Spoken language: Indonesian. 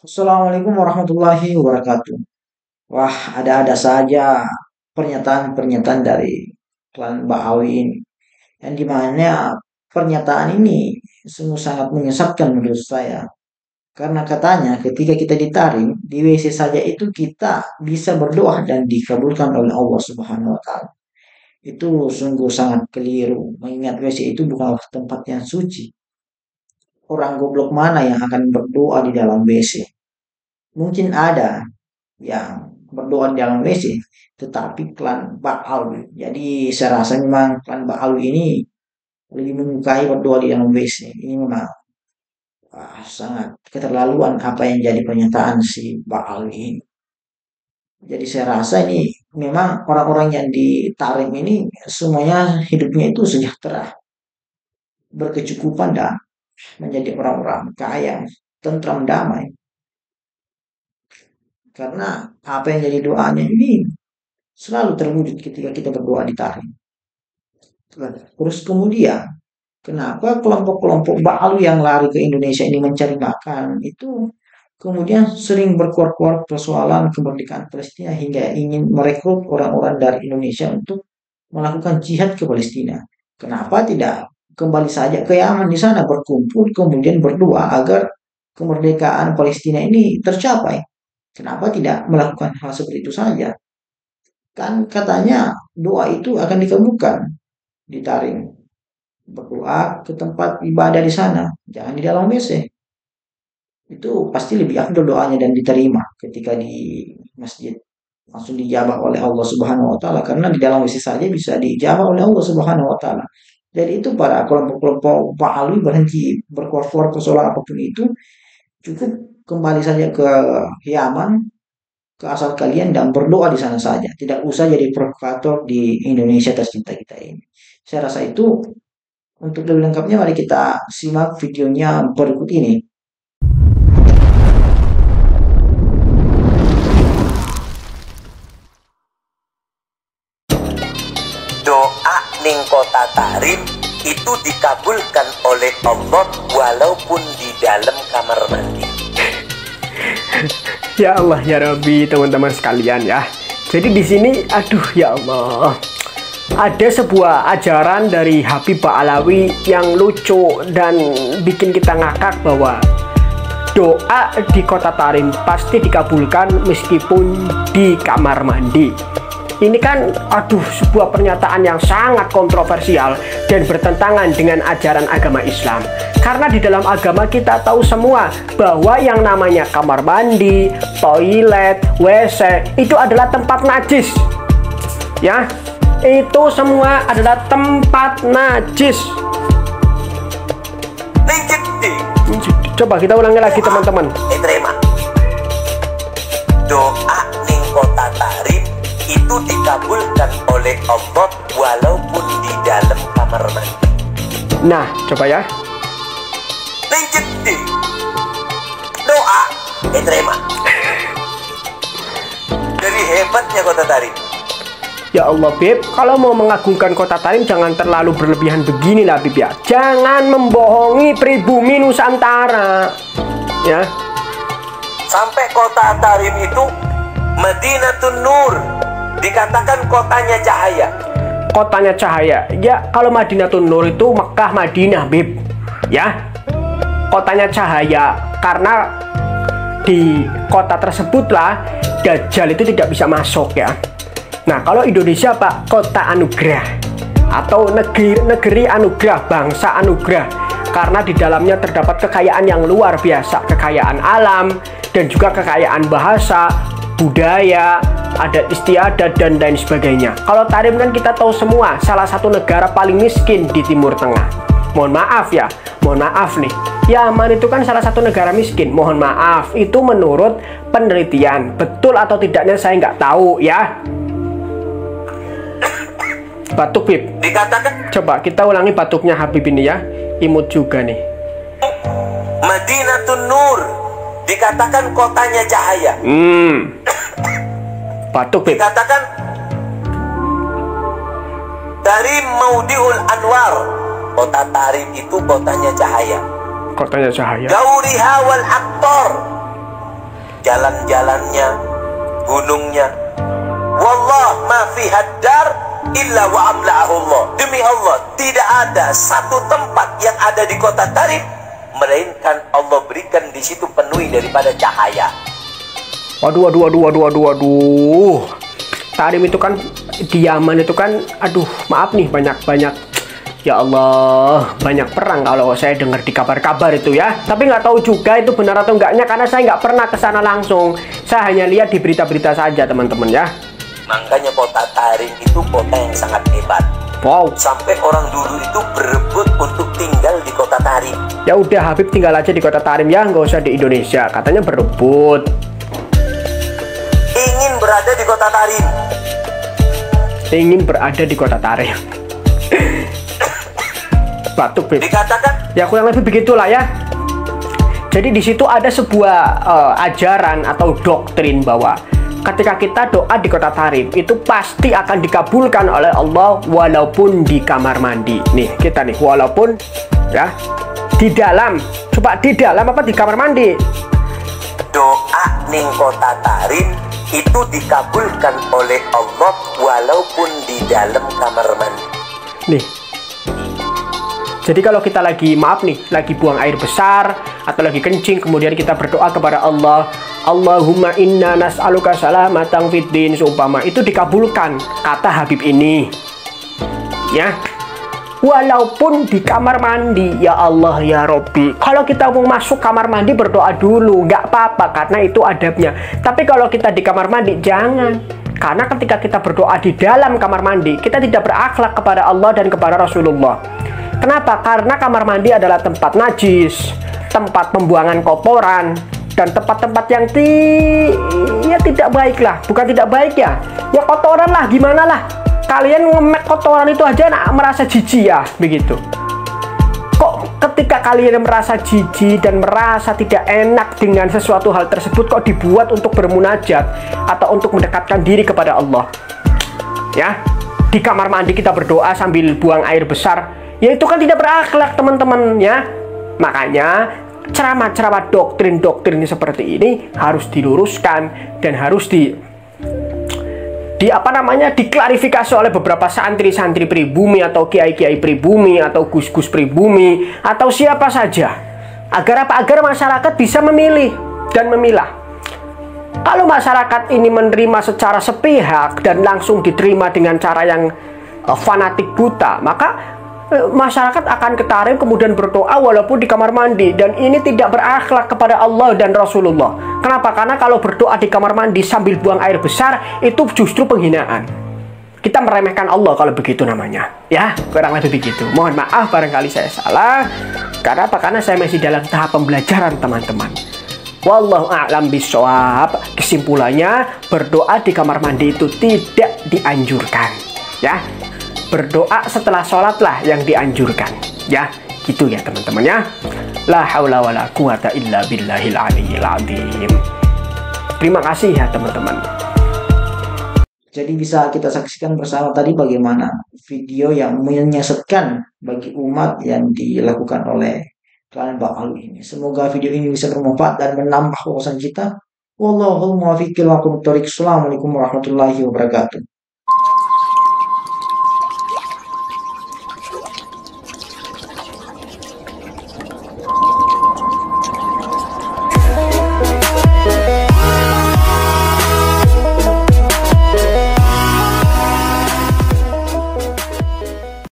Assalamualaikum warahmatullahi wabarakatuh. Wah, ada-ada saja pernyataan-pernyataan dari klan Ba'awi ini. Yang dimana pernyataan ini sungguh sangat menyesatkan menurut saya. Karena katanya ketika kita ditaring, di WC saja itu kita bisa berdoa dan dikabulkan oleh Allah Subhanahu wa taala. Itu sungguh sangat keliru. Mengingat WC itu bukanlah tempat yang suci. Orang goblok mana yang akan berdoa di dalam WC? Mungkin ada yang berdoa di dalam WC, tetapi klan Ba'al. Jadi saya rasa memang klan Ba'al ini lebih menyukai berdoa di dalam WC. Ini memang sangat keterlaluan apa yang jadi pernyataan si Ba'al ini. Jadi saya rasa ini memang orang-orang yang ditarik ini semuanya hidupnya itu sejahtera, berkecukupan dan menjadi orang-orang kaya, tentram damai. Karena apa yang jadi doanya ini selalu terwujud ketika kita berdoa ditarik. Terus kemudian, kenapa kelompok-kelompok Baal yang lari ke Indonesia ini mencari makan itu kemudian sering berkuar-kuar persoalan kemerdekaan Palestina hingga ingin merekrut orang-orang dari Indonesia untuk melakukan jihad ke Palestina. Kenapa tidak kembali saja ke Yaman di sana berkumpul kemudian berdoa agar kemerdekaan Palestina ini tercapai? Kenapa tidak melakukan hal seperti itu saja? Kan katanya doa itu akan dikabulkan, ditaring berdoa ke tempat ibadah di sana, jangan di dalam WC. Itu pasti lebih afdol doanya dan diterima ketika di masjid langsung dijabah oleh Allah Subhanahu wa taala karena di dalam WC saja bisa dijabah oleh Allah Subhanahu wa taala. Jadi itu para kelompok-kelompok Ba'alwi berhenti berkuar-kuar persoalan apapun itu, cukup kembali saja ke Yaman, ke asal kalian dan berdoa di sana saja. Tidak usah jadi provokator di Indonesia tercinta kita ini. Saya rasa itu. Untuk lebih lengkapnya mari kita simak videonya berikut ini. Doa ning kota Tarim itu dikabulkan oleh Allah walaupun di dalam kamar mandi. Ya Allah ya Rabbi, teman-teman sekalian ya. Jadi di sini aduh ya Allah. Ada sebuah ajaran dari Habib Ba'alawi yang lucu dan bikin kita ngakak bahwa doa di kota Tarim pasti dikabulkan meskipun di kamar mandi. Ini kan aduh sebuah pernyataan yang sangat kontroversial dan bertentangan dengan ajaran agama Islam. Karena di dalam agama kita tahu semua bahwa yang namanya kamar mandi, toilet, WC itu adalah tempat najis. Ya, itu semua adalah tempat najis. Coba kita ulangi lagi teman-teman. Terima. Doa ning kota Tarim itu dikabulkan oleh Allah walaupun di dalam kamar mandi. Nah, coba ya. Doa terima. Dari hebatnya kota Tarim. Ya Allah Beb, kalau mau mengagungkan kota Tarim jangan terlalu berlebihan beginilah Beb ya. Jangan membohongi pribumi Nusantara. Ya. Sampai kota Tarim itu Madinatun Nur, dikatakan kotanya cahaya. Kotanya cahaya. Ya, kalau Madinatun Nur itu Mekah Madinah Beb. Ya. Kotanya cahaya karena di kota tersebutlah Dajjal itu tidak bisa masuk ya. Nah, kalau Indonesia Pak, kota anugerah atau negeri anugerah, bangsa anugerah, karena di dalamnya terdapat kekayaan yang luar biasa, kekayaan alam dan juga kekayaan bahasa, budaya, adat istiadat dan lain sebagainya. Kalau Tarim kan kita tahu semua, salah satu negara paling miskin di Timur Tengah. Mohon maaf ya, mohon maaf nih. Yaman itu kan salah satu negara miskin. Mohon maaf, itu menurut penelitian. Betul atau tidaknya saya nggak tahu ya. Batuk Bib. Dikatakan Coba kita ulangi batuknya Habib ini ya. Imut juga nih. Madinatun Nur, dikatakan kotanya cahaya. Batuk Bib. Dikatakan Tarim Maudiul Anwar, kota Tarim itu kotanya cahaya. Kotanya cahaya. Gauriha wal Aktor, jalan-jalannya, gunungnya. Wallah ma fi haddar illa wa amla'ahu Allah. Demi Allah, tidak ada satu tempat yang ada di kota Tarim melainkan Allah berikan di situ penuhi daripada cahaya. Waduh. Tarim itu kan di Yaman itu kan, aduh maaf nih, banyak ya Allah, banyak perang kalau saya dengar di kabar-kabar itu ya. Tapi nggak tahu juga itu benar atau enggaknya karena saya nggak pernah ke sana langsung. Saya hanya lihat di berita-berita saja teman-teman ya. Makanya kota Tarim itu kota yang sangat hebat. Wow. Sampai orang dulu itu berebut untuk tinggal di kota Tarim. Ya udah Habib tinggal aja di kota Tarim ya, nggak usah di Indonesia. Katanya berebut. Ingin berada di kota Tarim. Ingin berada di kota Tarim. Batuk Beb. Dikatakan Ya kurang lebih begitulah ya. Jadi di situ ada sebuah ajaran atau doktrin bahwa ketika kita doa di kota Tarim itu pasti akan dikabulkan oleh Allah walaupun di kamar mandi. Nih kita nih walaupun ya di dalam, coba di dalam apa di kamar mandi. doa ning kota Tarim itu dikabulkan oleh Allah walaupun di dalam kamar mandi. Nih. Jadi kalau kita lagi, maaf nih, lagi buang air besar atau lagi kencing, kemudian kita berdoa kepada Allah, Allahumma inna nas'aluka salamatan fid din, seumpama itu dikabulkan kata Habib ini. Ya. Walaupun di kamar mandi, ya Allah ya Robbi. Kalau kita mau masuk kamar mandi berdoa dulu, nggak apa-apa karena itu adabnya. Tapi kalau kita di kamar mandi jangan. Karena ketika kita berdoa di dalam kamar mandi, kita tidak berakhlak kepada Allah dan kepada Rasulullah. Kenapa? Karena kamar mandi adalah tempat najis, tempat pembuangan kotoran, dan tempat-tempat yang tidak baik lah. Bukan tidak baik ya, ya kotoran lah, gimana lah. Kalian ngemek kotoran itu aja merasa jijik ya, begitu. Kok ketika kalian merasa jijik dan merasa tidak enak dengan sesuatu hal tersebut, kok dibuat untuk bermunajat atau untuk mendekatkan diri kepada Allah? Ya, di kamar mandi kita berdoa sambil buang air besar, ya itu kan tidak berakhlak teman-teman ya. Makanya ceramah-ceramah doktrin-doktrin seperti ini harus diluruskan dan harus diklarifikasi oleh beberapa santri-santri pribumi atau kiai-kiai pribumi atau gus-gus pribumi atau siapa saja, agar apa? Agar masyarakat bisa memilih dan memilah. Kalau masyarakat ini menerima secara sepihak dan langsung diterima dengan cara yang fanatik buta, maka masyarakat akan ke Tarim kemudian berdoa walaupun di kamar mandi, dan ini tidak berakhlak kepada Allah dan Rasulullah. Kenapa? Karena kalau berdoa di kamar mandi sambil buang air besar itu justru penghinaan. Kita meremehkan Allah kalau begitu namanya. Ya, kurang lebih begitu. Mohon maaf barangkali saya salah. Karena apa? Karena saya masih dalam tahap pembelajaran teman-teman. Wallahu a'lam bishawab. Kesimpulannya, berdoa di kamar mandi itu tidak dianjurkan. Ya. Berdoa setelah sholat lah yang dianjurkan. Ya, gitu ya teman-teman ya. La haula wala quwata illa billahil aliyyil azim. Terima kasih ya teman-teman. Jadi bisa kita saksikan bersama tadi bagaimana video yang menyesatkan bagi umat yang dilakukan oleh klan Ba'al ini. Semoga video ini bisa bermanfaat dan menambah wawasan kita. Wallahul muwaffiq ila aqwamit thoriq. Assalamualaikum warahmatullahi wabarakatuh.